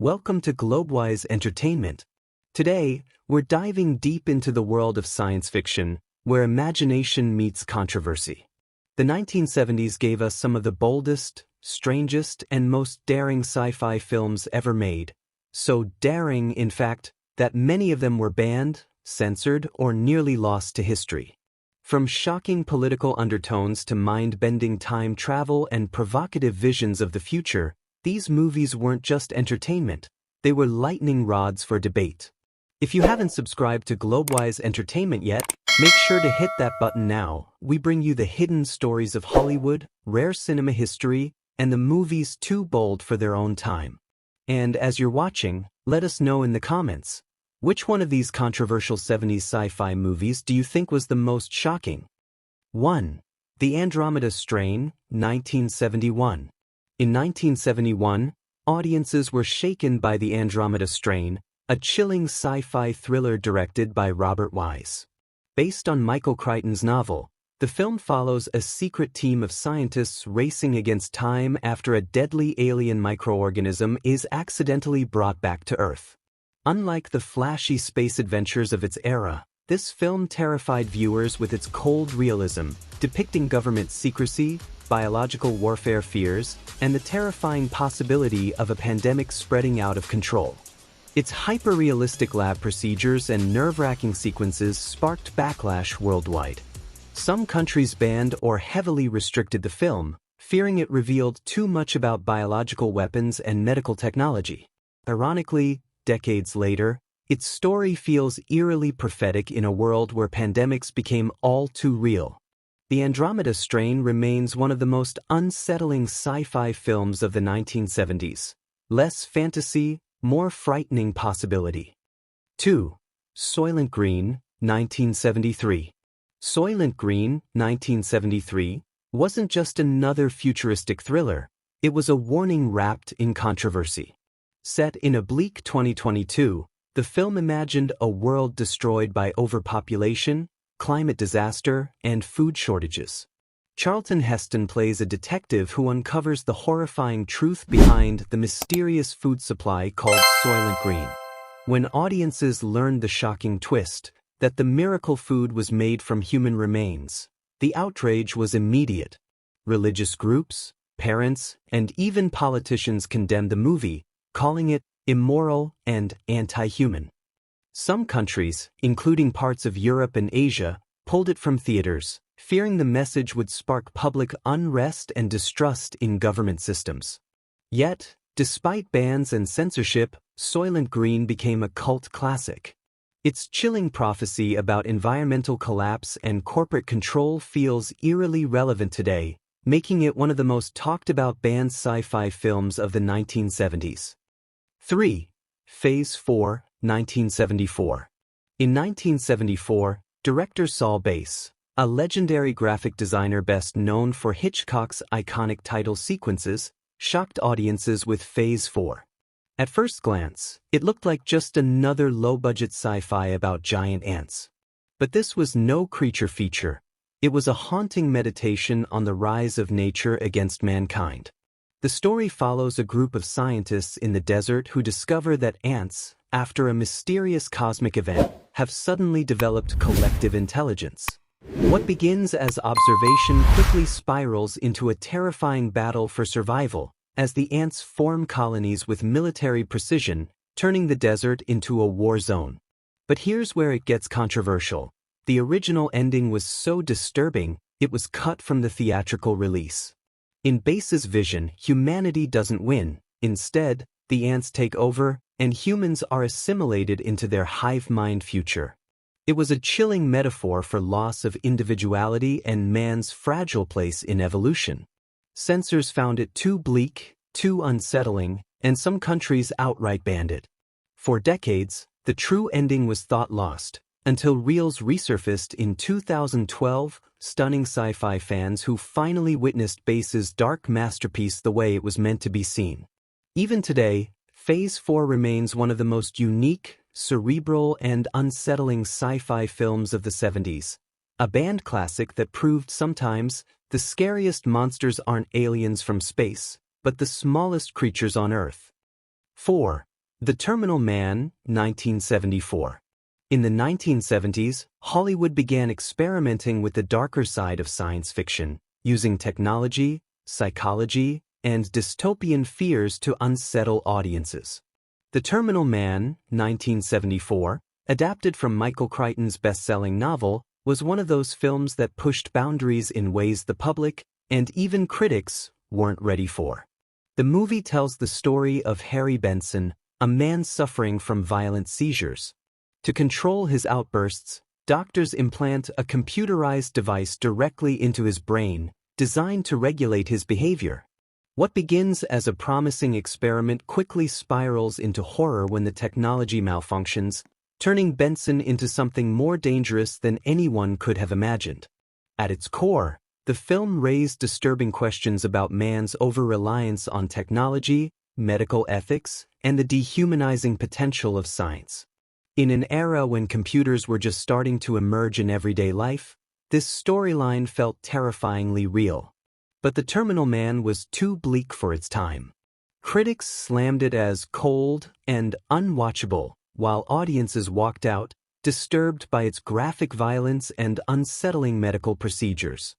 Welcome to Globewise Entertainment. Today, we're diving deep into the world of science fiction, where imagination meets controversy. The 1970s gave us some of the boldest, strangest, and most daring sci-fi films ever made. So daring, in fact, that many of them were banned, censored, or nearly lost to history. From shocking political undertones to mind-bending time travel and provocative visions of the future, these movies weren't just entertainment, they were lightning rods for debate. If you haven't subscribed to Globewise Entertainment yet, make sure to hit that button now. We bring you the hidden stories of Hollywood, rare cinema history, and the movies too bold for their own time. And as you're watching, let us know in the comments, which one of these controversial 70s sci-fi movies do you think was the most shocking? 1. The Andromeda Strain, 1971. In 1971, audiences were shaken by The Andromeda Strain, a chilling sci-fi thriller directed by Robert Wise. Based on Michael Crichton's novel, the film follows a secret team of scientists racing against time after a deadly alien microorganism is accidentally brought back to Earth. Unlike the flashy space adventures of its era, this film terrified viewers with its cold realism, depicting government secrecy, biological warfare fears, and the terrifying possibility of a pandemic spreading out of control. Its hyper-realistic lab procedures and nerve-wracking sequences sparked backlash worldwide. Some countries banned or heavily restricted the film, fearing it revealed too much about biological weapons and medical technology. Ironically, decades later, its story feels eerily prophetic in a world where pandemics became all too real. The Andromeda Strain remains one of the most unsettling sci-fi films of the 1970s. Less fantasy, more frightening possibility. 2. Soylent Green, 1973. Soylent Green, 1973, wasn't just another futuristic thriller, it was a warning wrapped in controversy. Set in a bleak 2022, the film imagined a world destroyed by overpopulation, climate disaster, and food shortages. Charlton Heston plays a detective who uncovers the horrifying truth behind the mysterious food supply called Soylent Green. When audiences learned the shocking twist, that the miracle food was made from human remains, the outrage was immediate. Religious groups, parents, and even politicians condemned the movie, calling it immoral and anti-human. Some countries, including parts of Europe and Asia, pulled it from theaters, fearing the message would spark public unrest and distrust in government systems. Yet, despite bans and censorship, Soylent Green became a cult classic. Its chilling prophecy about environmental collapse and corporate control feels eerily relevant today, making it one of the most talked-about banned sci-fi films of the 1970s. 3. Phase 4, 1974. In 1974, director Saul Bass, a legendary graphic designer best known for Hitchcock's iconic title sequences, shocked audiences with Phase 4. At first glance, it looked like just another low-budget sci-fi about giant ants. But this was no creature feature. It was a haunting meditation on the rise of nature against mankind. The story follows a group of scientists in the desert who discover that ants, after a mysterious cosmic event, have suddenly developed collective intelligence. What begins as observation quickly spirals into a terrifying battle for survival, as the ants form colonies with military precision, turning the desert into a war zone. But here's where it gets controversial. The original ending was so disturbing, it was cut from the theatrical release. In Bass's vision, humanity doesn't win. Instead, the ants take over, and humans are assimilated into their hive mind future. It was a chilling metaphor for loss of individuality and man's fragile place in evolution. Censors found it too bleak, too unsettling, and some countries outright banned it. For decades, the true ending was thought lost, until reels resurfaced in 2012, stunning sci-fi fans who finally witnessed Bass's dark masterpiece the way it was meant to be seen. Even today, Phase 4 remains one of the most unique, cerebral, and unsettling sci-fi films of the 70s. A banned classic that proved sometimes the scariest monsters aren't aliens from space, but the smallest creatures on Earth. 4. The Terminal Man, 1974. In the 1970s, Hollywood began experimenting with the darker side of science fiction, using technology, psychology, and dystopian fears to unsettle audiences. The Terminal Man, 1974, adapted from Michael Crichton's best-selling novel, was one of those films that pushed boundaries in ways the public, and even critics, weren't ready for. The movie tells the story of Harry Benson, a man suffering from violent seizures. To control his outbursts, doctors implant a computerized device directly into his brain, designed to regulate his behavior. What begins as a promising experiment quickly spirals into horror when the technology malfunctions, turning Benson into something more dangerous than anyone could have imagined. At its core, the film raised disturbing questions about man's over-reliance on technology, medical ethics, and the dehumanizing potential of science. In an era when computers were just starting to emerge in everyday life, this storyline felt terrifyingly real. But The Terminal Man was too bleak for its time. Critics slammed it as cold and unwatchable, while audiences walked out, disturbed by its graphic violence and unsettling medical procedures.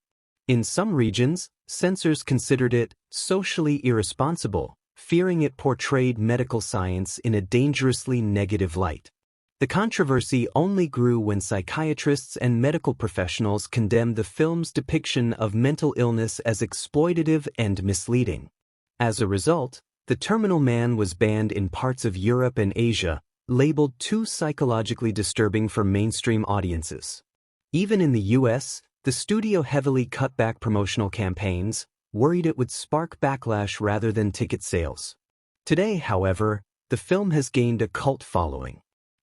In some regions, censors considered it socially irresponsible, fearing it portrayed medical science in a dangerously negative light. The controversy only grew when psychiatrists and medical professionals condemned the film's depiction of mental illness as exploitative and misleading. As a result, The Terminal Man was banned in parts of Europe and Asia, labeled too psychologically disturbing for mainstream audiences. Even in the US, the studio heavily cut back promotional campaigns, worried it would spark backlash rather than ticket sales. Today, however, the film has gained a cult following.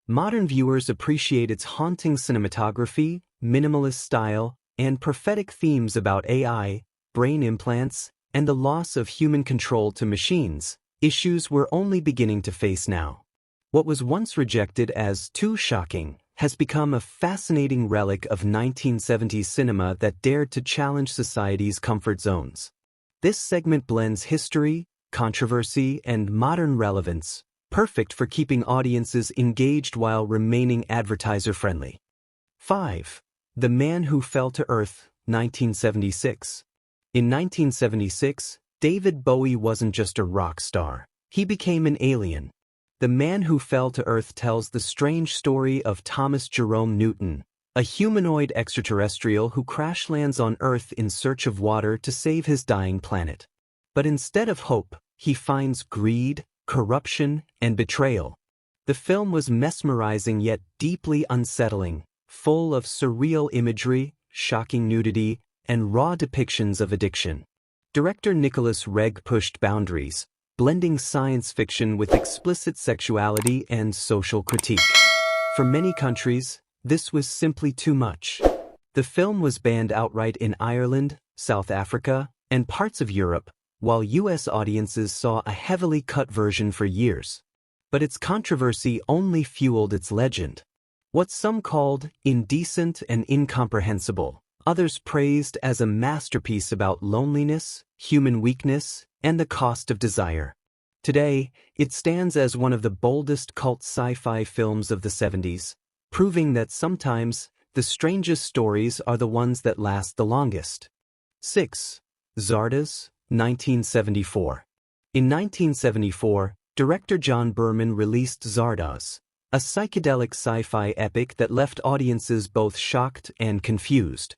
Modern viewers appreciate its haunting cinematography, minimalist style, and prophetic themes about AI, brain implants, and the loss of human control to machines, issues we're only beginning to face now. What was once rejected as too shocking has become a fascinating relic of 1970s cinema that dared to challenge society's comfort zones. This segment blends history, controversy, and modern relevance, perfect for keeping audiences engaged while remaining advertiser-friendly. 5. The Man Who Fell to Earth, 1976. In 1976, David Bowie wasn't just a rock star. He became an alien. The Man Who Fell to Earth tells the strange story of Thomas Jerome Newton, a humanoid extraterrestrial who crash lands on Earth in search of water to save his dying planet. But instead of hope, he finds greed, corruption, and betrayal. The film was mesmerizing yet deeply unsettling, full of surreal imagery, shocking nudity, and raw depictions of addiction. Director Nicholas Reg pushed boundaries, blending science fiction with explicit sexuality and social critique. For many countries, this was simply too much. The film was banned outright in Ireland, South Africa, and parts of Europe, while US audiences saw a heavily cut version for years. But its controversy only fueled its legend. What some called indecent and incomprehensible, others praised as a masterpiece about loneliness, human weakness, and the cost of desire. Today, it stands as one of the boldest cult sci-fi films of the 70s, proving that sometimes the strangest stories are the ones that last the longest. 6. Zardoz, 1974. In 1974, director John Berman released Zardoz, a psychedelic sci-fi epic that left audiences both shocked and confused.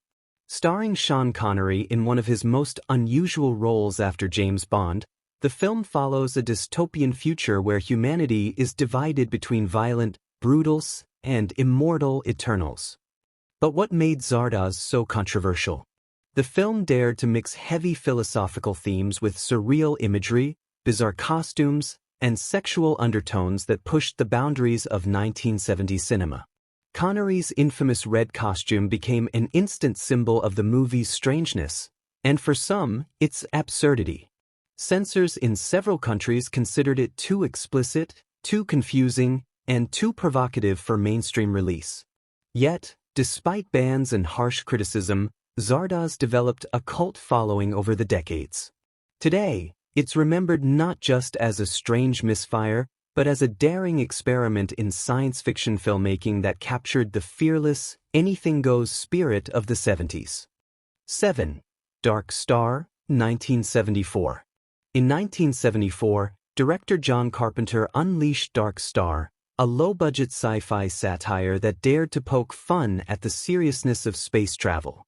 Starring Sean Connery in one of his most unusual roles after James Bond, the film follows a dystopian future where humanity is divided between violent, brutals, and immortal Eternals. But what made Zardoz so controversial? The film dared to mix heavy philosophical themes with surreal imagery, bizarre costumes, and sexual undertones that pushed the boundaries of 1970s cinema. Connery's infamous red costume became an instant symbol of the movie's strangeness, and for some, its absurdity. Censors in several countries considered it too explicit, too confusing, and too provocative for mainstream release. Yet, despite bans and harsh criticism, Zardoz developed a cult following over the decades. Today, it's remembered not just as a strange misfire, but as a daring experiment in science fiction filmmaking that captured the fearless, anything-goes spirit of the 70s. 7. Dark Star, 1974. In 1974, director John Carpenter unleashed Dark Star, a low-budget sci-fi satire that dared to poke fun at the seriousness of space travel.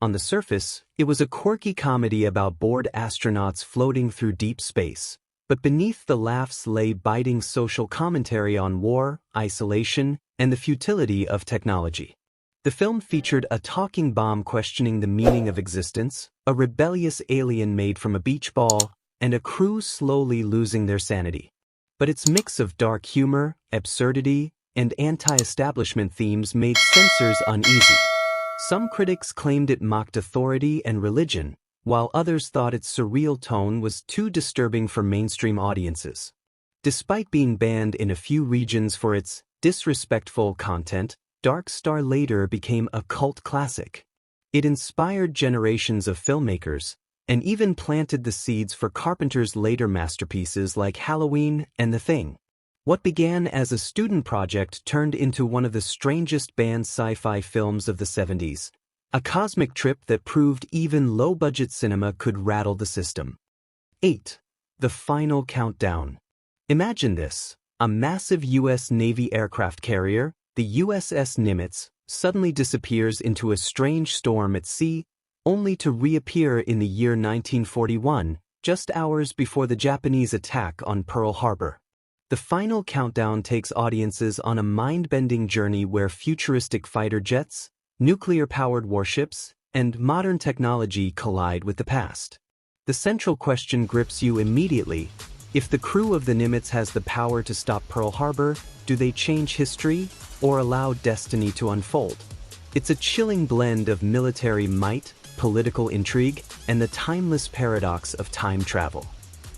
On the surface, it was a quirky comedy about bored astronauts floating through deep space, but beneath the laughs lay biting social commentary on war, isolation, and the futility of technology. The film featured a talking bomb questioning the meaning of existence, a rebellious alien made from a beach ball, and a crew slowly losing their sanity. But its mix of dark humor, absurdity, and anti-establishment themes made censors uneasy. Some critics claimed it mocked authority and religion, while others thought its surreal tone was too disturbing for mainstream audiences. Despite being banned in a few regions for its disrespectful content, Dark Star later became a cult classic. It inspired generations of filmmakers, and even planted the seeds for Carpenter's later masterpieces like Halloween and The Thing. What began as a student project turned into one of the strangest banned sci-fi films of the 70s, a cosmic trip that proved even low-budget cinema could rattle the system. 8. The Final Countdown. Imagine this: a massive U.S. Navy aircraft carrier, the USS Nimitz, suddenly disappears into a strange storm at sea, only to reappear in the year 1941, just hours before the Japanese attack on Pearl Harbor. The Final Countdown takes audiences on a mind-bending journey where futuristic fighter jets, nuclear-powered warships, and modern technology collide with the past. The central question grips you immediately: if the crew of the Nimitz has the power to stop Pearl Harbor, do they change history or allow destiny to unfold? It's a chilling blend of military might, political intrigue, and the timeless paradox of time travel.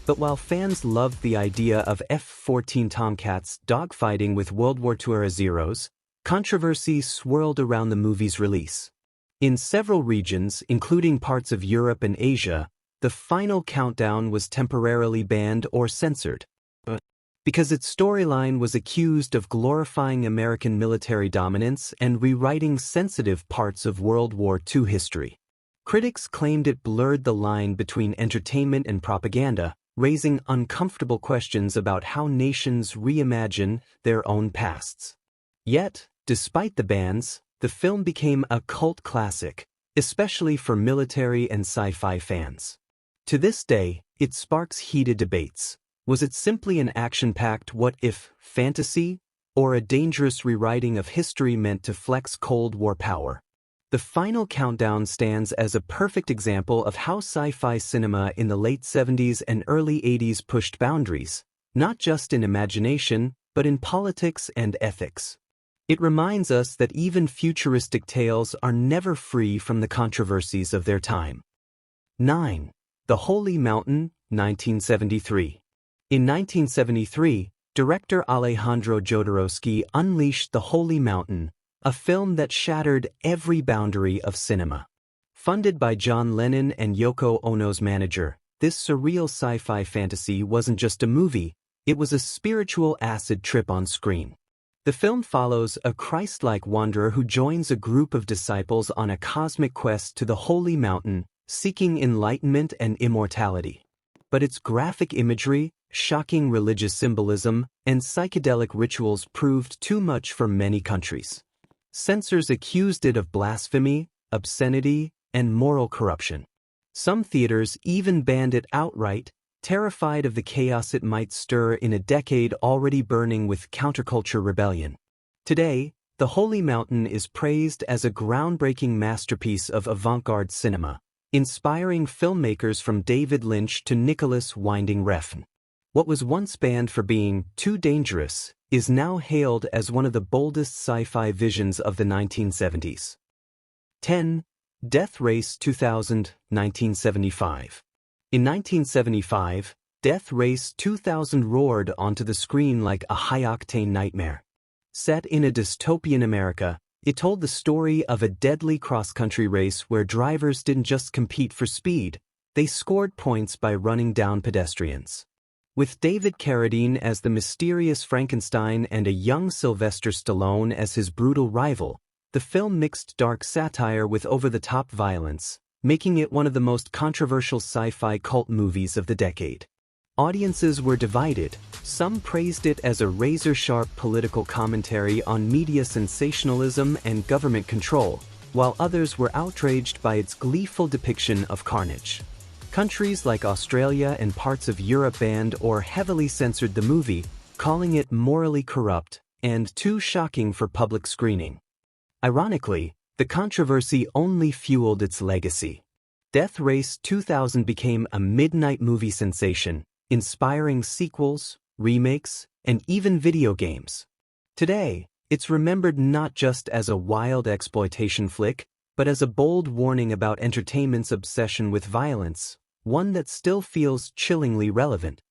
But while fans loved the idea of F-14 Tomcats dogfighting with World War II-era Zeros, controversy swirled around the movie's release. In several regions, including parts of Europe and Asia, The Final Countdown was temporarily banned or censored, because its storyline was accused of glorifying American military dominance and rewriting sensitive parts of World War II history. Critics claimed it blurred the line between entertainment and propaganda, raising uncomfortable questions about how nations reimagine their own pasts. Yet, despite the bans, the film became a cult classic, especially for military and sci-fi fans. To this day, it sparks heated debates. Was it simply an action-packed what-if fantasy, or a dangerous rewriting of history meant to flex Cold War power? The Final Countdown stands as a perfect example of how sci-fi cinema in the late 70s and early 80s pushed boundaries, not just in imagination, but in politics and ethics. It reminds us that even futuristic tales are never free from the controversies of their time. 9. The Holy Mountain, 1973. In 1973, director Alejandro Jodorowsky unleashed The Holy Mountain, a film that shattered every boundary of cinema. Funded by John Lennon and Yoko Ono's manager, this surreal sci-fi fantasy wasn't just a movie, it was a spiritual acid trip on screen. The film follows a Christ-like wanderer who joins a group of disciples on a cosmic quest to the Holy Mountain, seeking enlightenment and immortality. But its graphic imagery, shocking religious symbolism, and psychedelic rituals proved too much for many countries. Censors accused it of blasphemy, obscenity, and moral corruption. Some theaters even banned it outright, terrified of the chaos it might stir in a decade already burning with counterculture rebellion. Today, The Holy Mountain is praised as a groundbreaking masterpiece of avant-garde cinema, inspiring filmmakers from David Lynch to Nicholas Winding Refn. What was once banned for being too dangerous is now hailed as one of the boldest sci-fi visions of the 1970s. 10. Death Race 2000, 1975. In 1975, Death Race 2000 roared onto the screen like a high-octane nightmare. Set in a dystopian America, it told the story of a deadly cross-country race where drivers didn't just compete for speed, they scored points by running down pedestrians. With David Carradine as the mysterious Frankenstein and a young Sylvester Stallone as his brutal rival, the film mixed dark satire with over-the-top violence, making it one of the most controversial sci-fi cult movies of the decade. Audiences were divided. Some praised it as a razor-sharp political commentary on media sensationalism and government control, while others were outraged by its gleeful depiction of carnage. Countries like Australia and parts of Europe banned or heavily censored the movie, calling it morally corrupt and too shocking for public screening. Ironically, the controversy only fueled its legacy. Death Race 2000 became a midnight movie sensation, inspiring sequels, remakes, and even video games. Today, it's remembered not just as a wild exploitation flick, but as a bold warning about entertainment's obsession with violence, one that still feels chillingly relevant.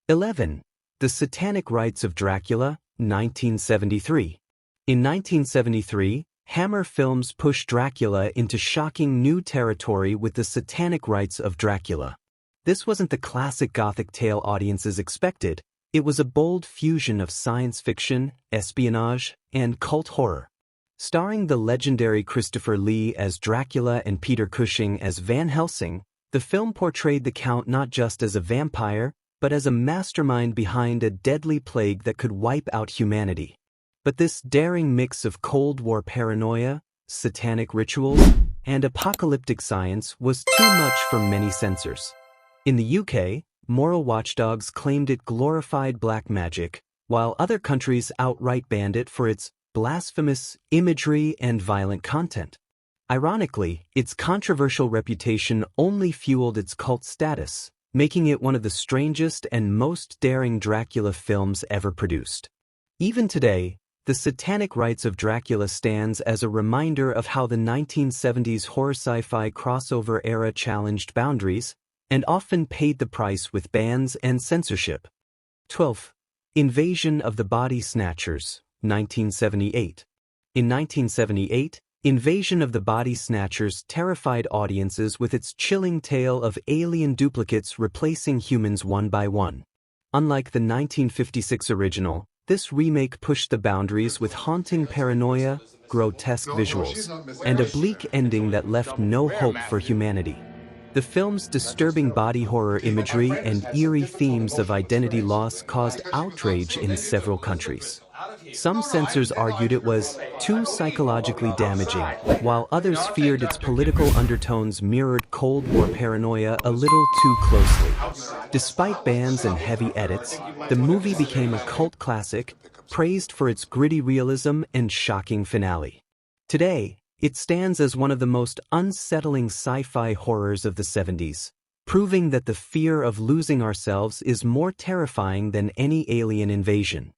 11. The Satanic Rites of Dracula, 1973. In 1973, Hammer Films pushed Dracula into shocking new territory with the Satanic Rites of Dracula. This wasn't the classic Gothic tale audiences expected. It was a bold fusion of science fiction, espionage, and cult horror. Starring the legendary Christopher Lee as Dracula and Peter Cushing as Van Helsing, the film portrayed the Count not just as a vampire, but as a mastermind behind a deadly plague that could wipe out humanity. But this daring mix of Cold War paranoia, satanic rituals, and apocalyptic science was too much for many censors. In the UK, moral watchdogs claimed it glorified black magic, while other countries outright banned it for its blasphemous imagery and violent content. Ironically, its controversial reputation only fueled its cult status, making it one of the strangest and most daring Dracula films ever produced. Even today, the Satanic Rites of Dracula stands as a reminder of how the 1970s horror sci-fi crossover era challenged boundaries and often paid the price with bans and censorship. 12. Invasion of the Body Snatchers, 1978. In 1978, Invasion of the Body Snatchers terrified audiences with its chilling tale of alien duplicates replacing humans one by one. Unlike the 1956 original, this remake pushed the boundaries with haunting paranoia, grotesque visuals, and a bleak ending that left no hope for humanity. The film's disturbing body horror imagery and eerie themes of identity loss caused outrage in several countries. Some censors argued it was too psychologically damaging, while others feared its political undertones mirrored Cold War paranoia a little too closely. Despite bans and heavy edits, the movie became a cult classic, praised for its gritty realism and shocking finale. Today, it stands as one of the most unsettling sci-fi horrors of the 70s, proving that the fear of losing ourselves is more terrifying than any alien invasion.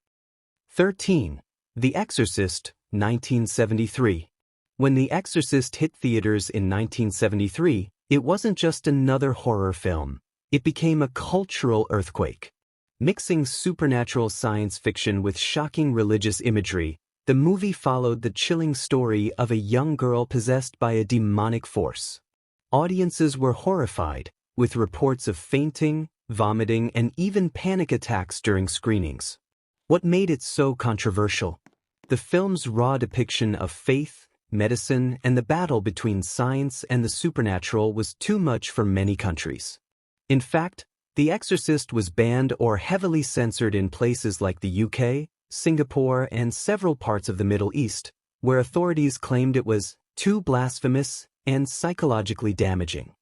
13. The Exorcist, 1973. When The Exorcist hit theaters in 1973, it wasn't just another horror film. It became a cultural earthquake. Mixing supernatural science fiction with shocking religious imagery, the movie followed the chilling story of a young girl possessed by a demonic force. Audiences were horrified, with reports of fainting, vomiting, and even panic attacks during screenings. What made it so controversial? The film's raw depiction of faith, medicine, and the battle between science and the supernatural was too much for many countries. In fact, The Exorcist was banned or heavily censored in places like the UK, Singapore, and several parts of the Middle East, where authorities claimed it was too blasphemous and psychologically damaging.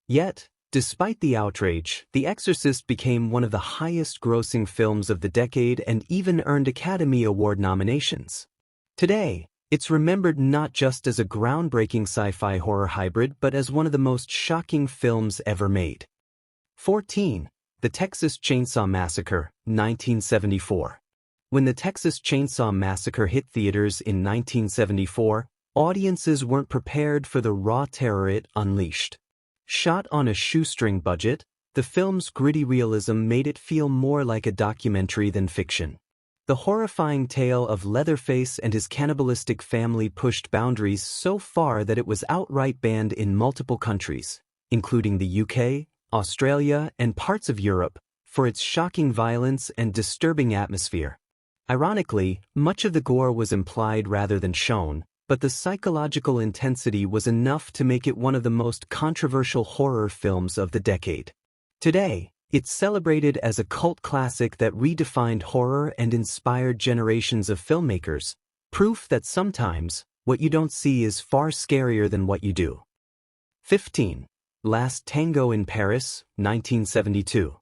Yet, despite the outrage, The Exorcist became one of the highest-grossing films of the decade and even earned Academy Award nominations. Today, it's remembered not just as a groundbreaking sci-fi horror hybrid but as one of the most shocking films ever made. 14. The Texas Chainsaw Massacre, 1974. When the Texas Chainsaw Massacre hit theaters in 1974, audiences weren't prepared for the raw terror it unleashed. Shot on a shoestring budget, the film's gritty realism made it feel more like a documentary than fiction. The horrifying tale of Leatherface and his cannibalistic family pushed boundaries so far that it was outright banned in multiple countries, including the UK, Australia, and parts of Europe, for its shocking violence and disturbing atmosphere. Ironically, much of the gore was implied rather than shown, but the psychological intensity was enough to make it one of the most controversial horror films of the decade. Today, it's celebrated as a cult classic that redefined horror and inspired generations of filmmakers, proof that sometimes, what you don't see is far scarier than what you do. 15. Last Tango in Paris, 1972.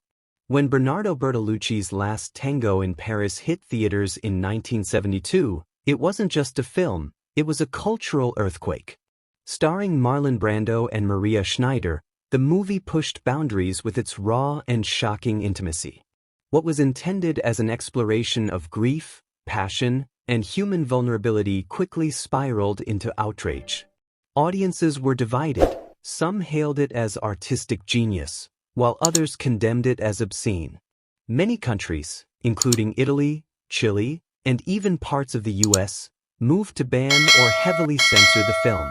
When Bernardo Bertolucci's Last Tango in Paris hit theaters in 1972, it wasn't just a film, it was a cultural earthquake. Starring Marlon Brando and Maria Schneider, the movie pushed boundaries with its raw and shocking intimacy. What was intended as an exploration of grief, passion, and human vulnerability quickly spiraled into outrage. Audiences were divided. Some hailed it as artistic genius, while others condemned it as obscene. Many countries, including Italy, Chile, and even parts of the US, moved to ban or heavily censor the film.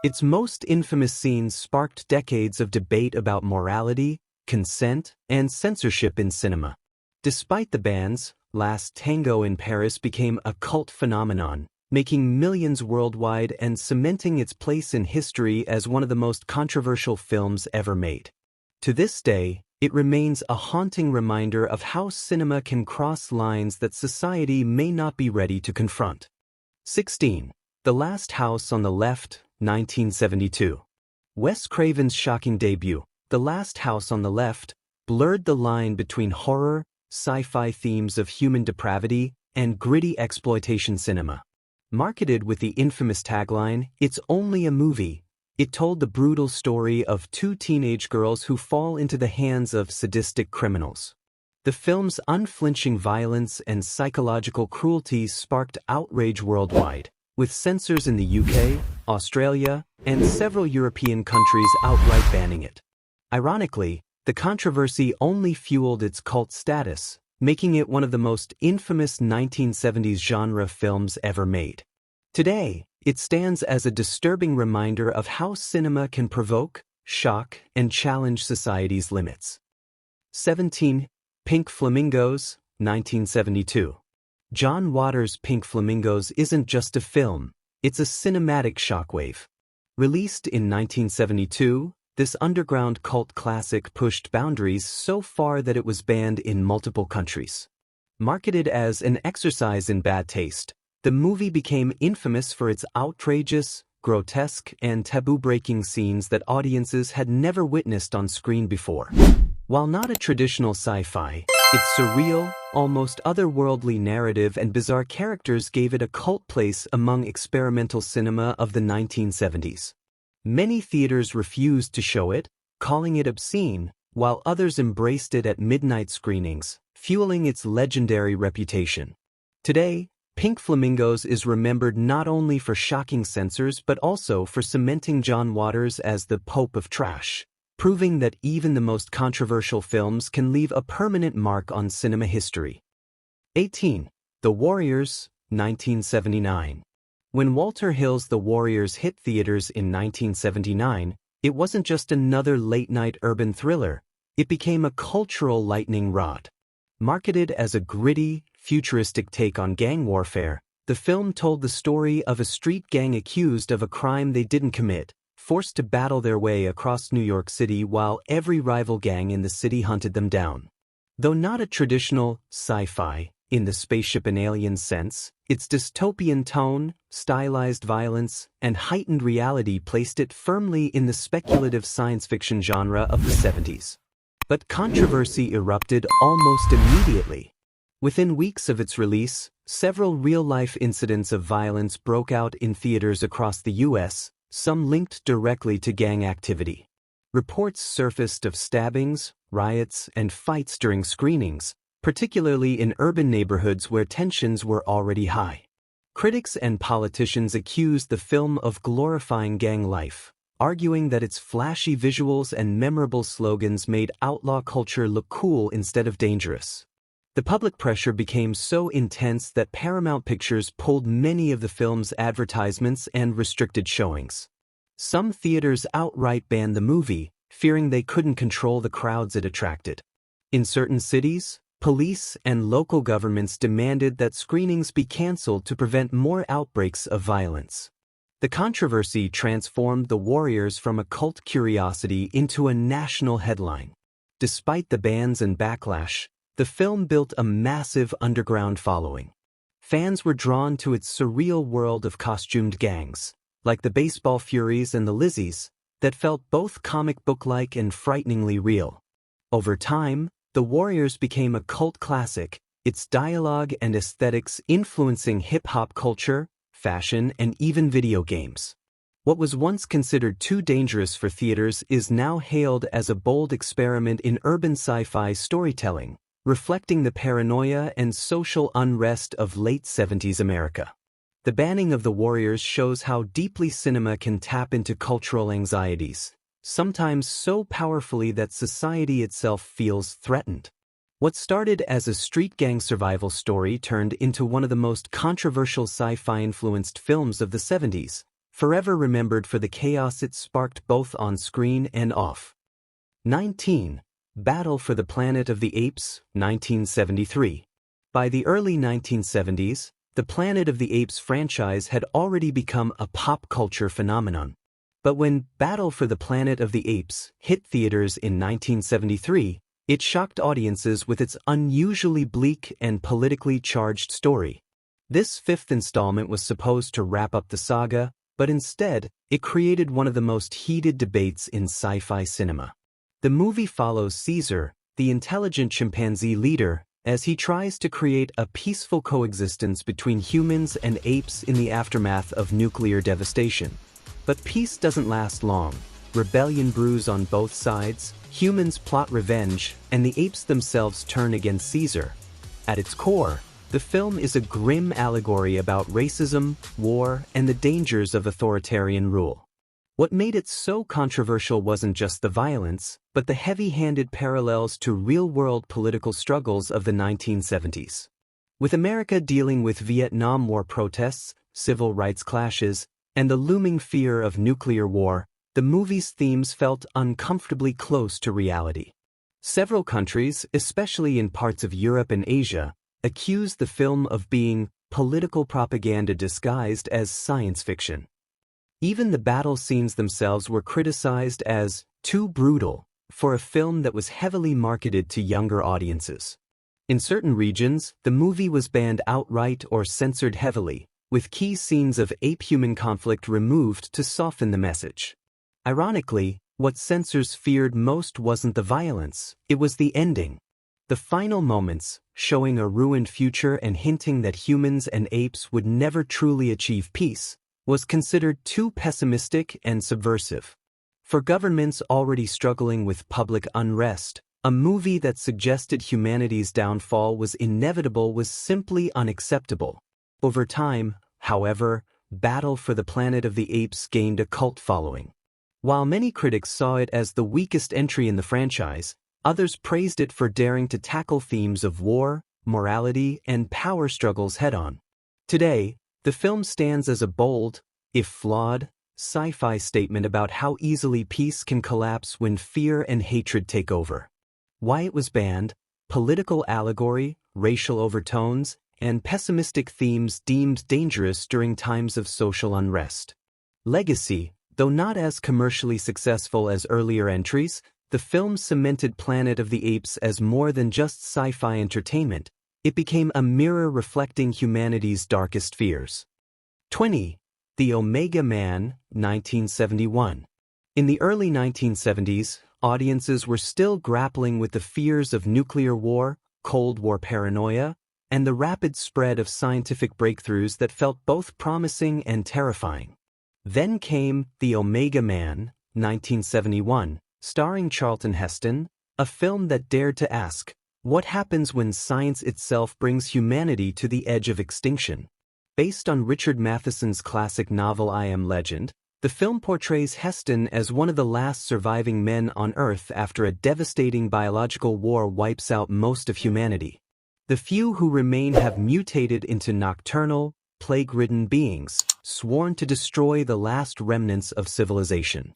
Its most infamous scenes sparked decades of debate about morality, consent, and censorship in cinema. Despite the bans, Last Tango in Paris became a cult phenomenon, making millions worldwide and cementing its place in history as one of the most controversial films ever made. To this day, it remains a haunting reminder of how cinema can cross lines that society may not be ready to confront. 16. The Last House on the Left, 1972. Wes Craven's shocking debut, The Last House on the Left, blurred the line between horror, sci-fi themes of human depravity, and gritty exploitation cinema. Marketed with the infamous tagline, "It's only a movie," it told the brutal story of two teenage girls who fall into the hands of sadistic criminals. The film's unflinching violence and psychological cruelty sparked outrage worldwide, with censors in the UK, Australia, and several European countries outright banning it. Ironically, the controversy only fueled its cult status, making it one of the most infamous 1970s genre films ever made. Today, it stands as a disturbing reminder of how cinema can provoke, shock, and challenge society's limits. 17. Pink Flamingos, 1972. John Waters' Pink Flamingos isn't just a film, it's a cinematic shockwave. Released in 1972, this underground cult classic pushed boundaries so far that it was banned in multiple countries. Marketed as an exercise in bad taste, the movie became infamous for its outrageous, grotesque, and taboo-breaking scenes that audiences had never witnessed on screen before. While not a traditional sci-fi, its surreal, almost otherworldly narrative and bizarre characters gave it a cult place among experimental cinema of the 1970s. Many theaters refused to show it, calling it obscene, while others embraced it at midnight screenings, fueling its legendary reputation. Today, Pink Flamingos is remembered not only for shocking censors but also for cementing John Waters as the Pope of trash, proving that even the most controversial films can leave a permanent mark on cinema history. 18. The Warriors, 1979. When Walter Hill's The Warriors hit theaters in 1979, it wasn't just another late-night urban thriller, it became a cultural lightning rod. Marketed as a gritty, futuristic take on gang warfare, the film told the story of a street gang accused of a crime they didn't commit, forced to battle their way across New York City while every rival gang in the city hunted them down. Though not a traditional sci-fi, in the spaceship and alien sense, its dystopian tone, stylized violence, and heightened reality placed it firmly in the speculative science fiction genre of the 70s. But controversy erupted almost immediately. Within weeks of its release, several real-life incidents of violence broke out in theaters across the US, some linked directly to gang activity. Reports surfaced of stabbings, riots, and fights during screenings, particularly in urban neighborhoods where tensions were already high. Critics and politicians accused the film of glorifying gang life, arguing that its flashy visuals and memorable slogans made outlaw culture look cool instead of dangerous. The public pressure became so intense that Paramount Pictures pulled many of the film's advertisements and restricted showings. Some theaters outright banned the movie, fearing they couldn't control the crowds it attracted. In certain cities, police and local governments demanded that screenings be cancelled to prevent more outbreaks of violence. The controversy transformed the Warriors from a cult curiosity into a national headline. Despite the bans and backlash, the film built a massive underground following. Fans were drawn to its surreal world of costumed gangs, like the Baseball Furies and the Lizzies, that felt both comic book-like and frighteningly real. Over time, The Warriors became a cult classic, its dialogue and aesthetics influencing hip-hop culture, fashion, and even video games. What was once considered too dangerous for theaters is now hailed as a bold experiment in urban sci-fi storytelling, reflecting the paranoia and social unrest of late 70s America. The banning of The Warriors shows how deeply cinema can tap into cultural anxieties, sometimes so powerfully that society itself feels threatened. What started as a street gang survival story turned into one of the most controversial sci-fi-influenced films of the 70s, forever remembered for the chaos it sparked both on screen and off. 19. Battle for the Planet of the Apes, 1973. By the early 1970s, the Planet of the Apes franchise had already become a pop culture phenomenon. But when Battle for the Planet of the Apes hit theaters in 1973, it shocked audiences with its unusually bleak and politically charged story. This fifth installment was supposed to wrap up the saga, but instead, it created one of the most heated debates in sci-fi cinema. The movie follows Caesar, the intelligent chimpanzee leader, as he tries to create a peaceful coexistence between humans and apes in the aftermath of nuclear devastation. But peace doesn't last long. Rebellion brews on both sides, humans plot revenge, and the apes themselves turn against Caesar. At its core, the film is a grim allegory about racism, war, and the dangers of authoritarian rule. What made it so controversial wasn't just the violence, but the heavy-handed parallels to real-world political struggles of the 1970s. With America dealing with Vietnam War protests, civil rights clashes, and the looming fear of nuclear war, the movie's themes felt uncomfortably close to reality. Several countries, especially in parts of Europe and Asia, accused the film of being political propaganda disguised as science fiction. Even the battle scenes themselves were criticized as too brutal for a film that was heavily marketed to younger audiences. In certain regions, the movie was banned outright or censored heavily, with key scenes of ape-human conflict removed to soften the message. Ironically, what censors feared most wasn't the violence, it was the ending. The final moments, showing a ruined future and hinting that humans and apes would never truly achieve peace, was considered too pessimistic and subversive. For governments already struggling with public unrest, a movie that suggested humanity's downfall was inevitable was simply unacceptable. Over time, however, Battle for the Planet of the Apes gained a cult following. While many critics saw it as the weakest entry in the franchise, others praised it for daring to tackle themes of war, morality, and power struggles head-on. Today, the film stands as a bold, if flawed, sci-fi statement about how easily peace can collapse when fear and hatred take over. Why it was banned, political allegory, racial overtones, and pessimistic themes deemed dangerous during times of social unrest. Legacy. Though not as commercially successful as earlier entries, the film cemented Planet of the Apes as more than just sci-fi entertainment. It became a mirror reflecting humanity's darkest fears. 20. The Omega Man, 1971. In the early 1970s, audiences were still grappling with the fears of nuclear war, Cold War paranoia, and the rapid spread of scientific breakthroughs that felt both promising and terrifying. Then came The Omega Man, 1971, starring Charlton Heston, a film that dared to ask, what happens when science itself brings humanity to the edge of extinction? Based on Richard Matheson's classic novel I Am Legend, the film portrays Heston as one of the last surviving men on Earth after a devastating biological war wipes out most of humanity. The few who remain have mutated into nocturnal, plague-ridden beings, sworn to destroy the last remnants of civilization.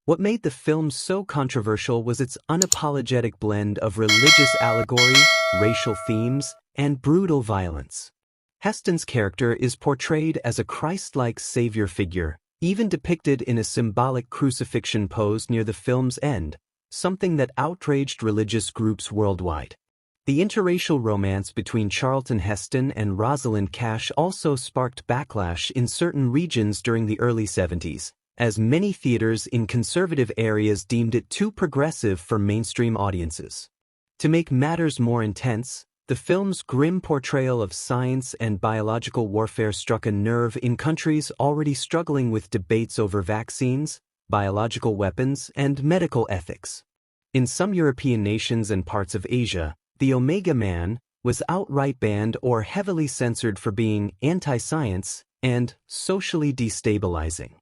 What made the film so controversial was its unapologetic blend of religious allegory, racial themes, and brutal violence. Heston's character is portrayed as a Christ-like savior figure, even depicted in a symbolic crucifixion pose near the film's end, something that outraged religious groups worldwide. The interracial romance between Charlton Heston and Rosalind Cash also sparked backlash in certain regions during the early 70s, as many theaters in conservative areas deemed it too progressive for mainstream audiences. To make matters more intense, the film's grim portrayal of science and biological warfare struck a nerve in countries already struggling with debates over vaccines, biological weapons, and medical ethics. In some European nations and parts of Asia, the Omega Man was outright banned or heavily censored for being anti-science and socially destabilizing.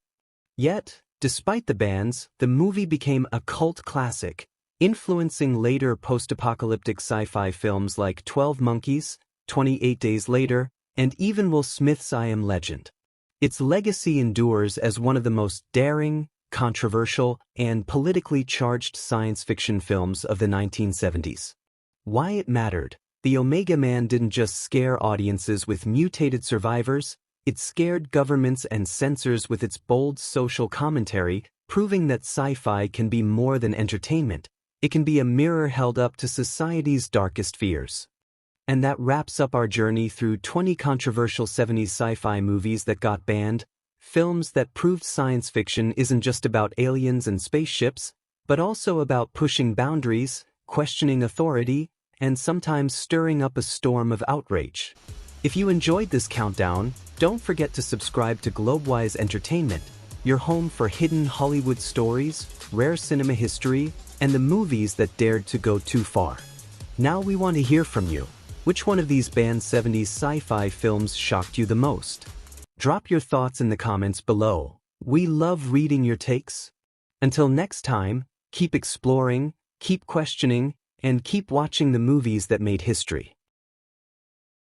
Yet, despite the bans, the movie became a cult classic, influencing later post-apocalyptic sci-fi films like 12 Monkeys, 28 Days Later, and even Will Smith's I Am Legend. Its legacy endures as one of the most daring, controversial, and politically charged science fiction films of the 1970s. Why it mattered: the Omega Man didn't just scare audiences with mutated survivors, it scared governments and censors with its bold social commentary, proving that sci-fi can be more than entertainment. It can be a mirror held up to society's darkest fears. And that wraps up our journey through 20 controversial 70s sci-fi movies that got banned, films that proved science fiction isn't just about aliens and spaceships, but also about pushing boundaries, questioning authority, and sometimes stirring up a storm of outrage. If you enjoyed this countdown, don't forget to subscribe to Globewise Entertainment, your home for hidden Hollywood stories, rare cinema history, and the movies that dared to go too far. Now we want to hear from you. Which one of these banned 70s sci-fi films shocked you the most? Drop your thoughts in the comments below. We love reading your takes. Until next time, keep exploring, keep questioning, and keep watching the movies that made history.